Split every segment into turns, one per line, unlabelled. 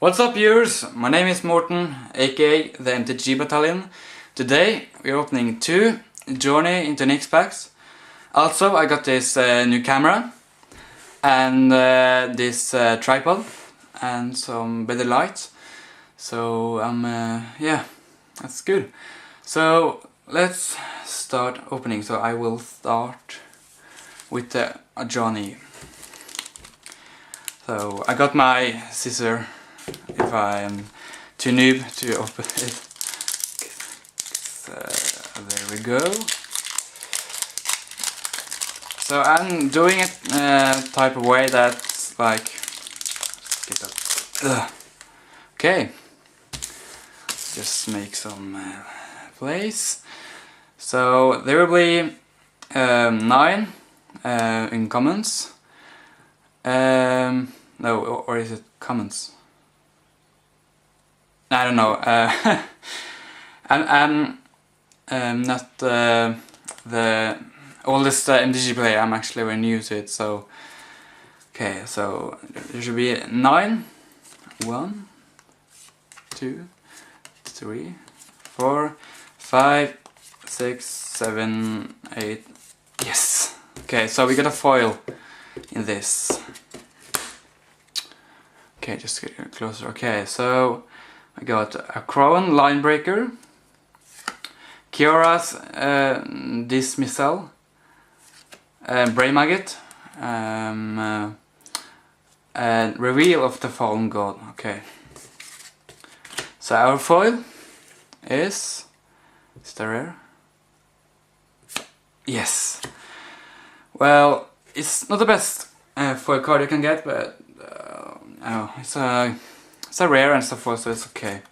What's up viewers, my name is Morten, aka the MTG Battalion. Today we're opening 2 Journey into Nyx packs. Also I got this new camera and this tripod and some better lights. So yeah, that's good. So let's start opening. So I will start with a Johnny. So I got my scissor if I am too noob to open it. So there we go. So I'm doing it type of way that's like, get up. Okay, just make some place. So there will be 9 in comments. No, or is it comments? I don't know. I'm not the oldest MTG player. I'm actually very new to it. So okay, so there should be 9. 1, 2, 3, 4, 5, 6, 7, 8. Yes. Okay, so we got a foil in this. Okay, just get closer. Okay, so I got a Crown Linebreaker, Kiora's Dismissal, Bray Maggot, and Reveal of the Fallen God. Okay. So our foil is that rare? Yes. Well, it's not the best foil card you can get, but oh, it's a rare and stuff, so it's okay.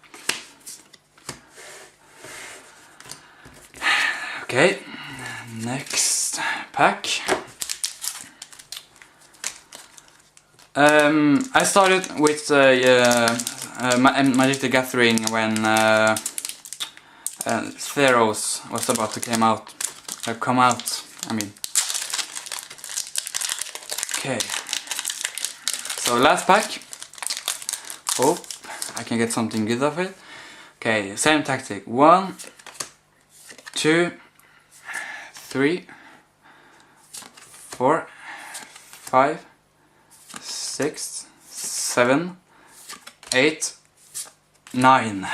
Okay, next pack. I started with Magic the Gathering when Theros was about to come out. I mean. Okay. So last pack. Hope I can get something good of it. Okay, same tactic. 1, 2, 3, 4, 5, 6, 7, 8, 9.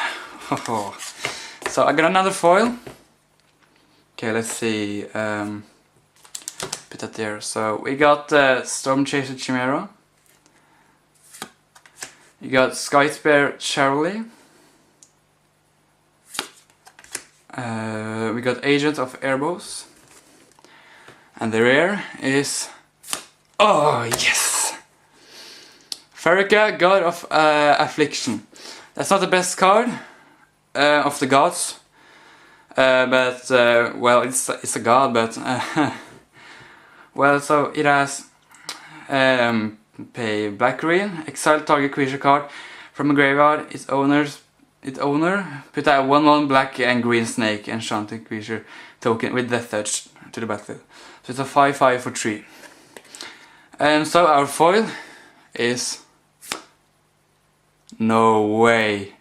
So I got another foil. Okay, let's see. Put that there. So we got Storm Chaser Chimera. You got Sky Spear Charlie. We got Agent of Airbows. And the rare is... oh yes! Farika, God of Affliction. That's not the best card of the gods. But, well, it's a god, but... well, so it has... pay black green, exile target creature card from a graveyard. Its owner put a 1/1 black and green snake enchanted creature token with death touch to the battlefield. So it's a 5/5 for 3. And so our foil is... no way.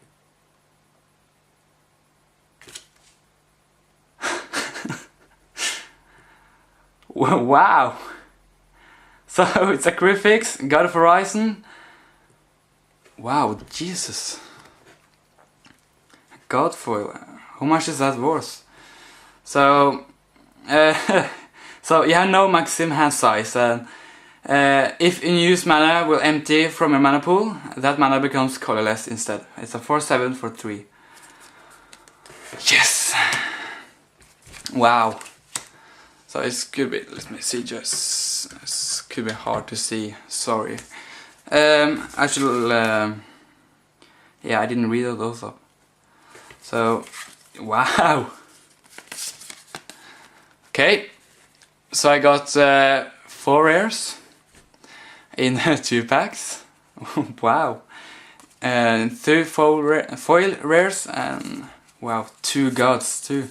Wow. So it's a Griffix, God of Horizon. Wow, Jesus. God foil. How much is that worth? So, so you have no maximum hand size. If in use mana will empty from your mana pool, that mana becomes colorless instead. It's a 4/7 for 3. Yes. Wow. So it could be, let me see, just, it could be hard to see, sorry. Actually, yeah, I didn't read all those up. So, wow. Okay, so I got 4 rares in 2 packs. Wow. And 3 foil rares and, wow, 2 gods too.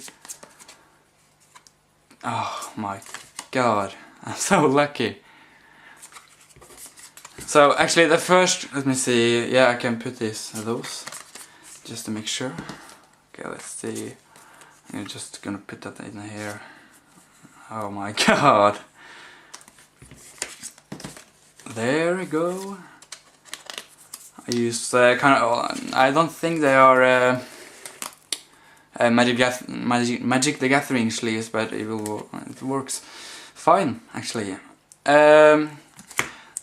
Oh my god, I'm so lucky. So actually the first, let me see, yeah, I can put those just to make sure. Okay, let's see. I'm just gonna put that in here. Oh my god. There we go. I use kind of, I don't think they are Magic the Gathering sleeves, but it works fine actually.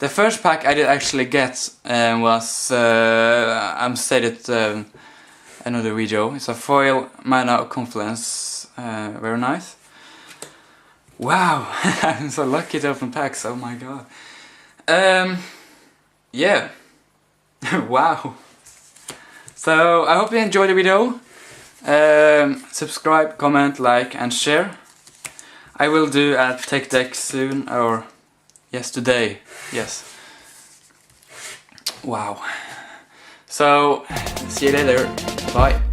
The first pack I did actually get was I said it another video. It's a foil Mana of Confluence, very nice. Wow, I'm so lucky to open packs. Oh my god. Yeah. Wow. So I hope you enjoyed the video. Subscribe, comment, like and share. I will do a tech deck soon, or yes, today. Yes. Wow. So see you later. Bye.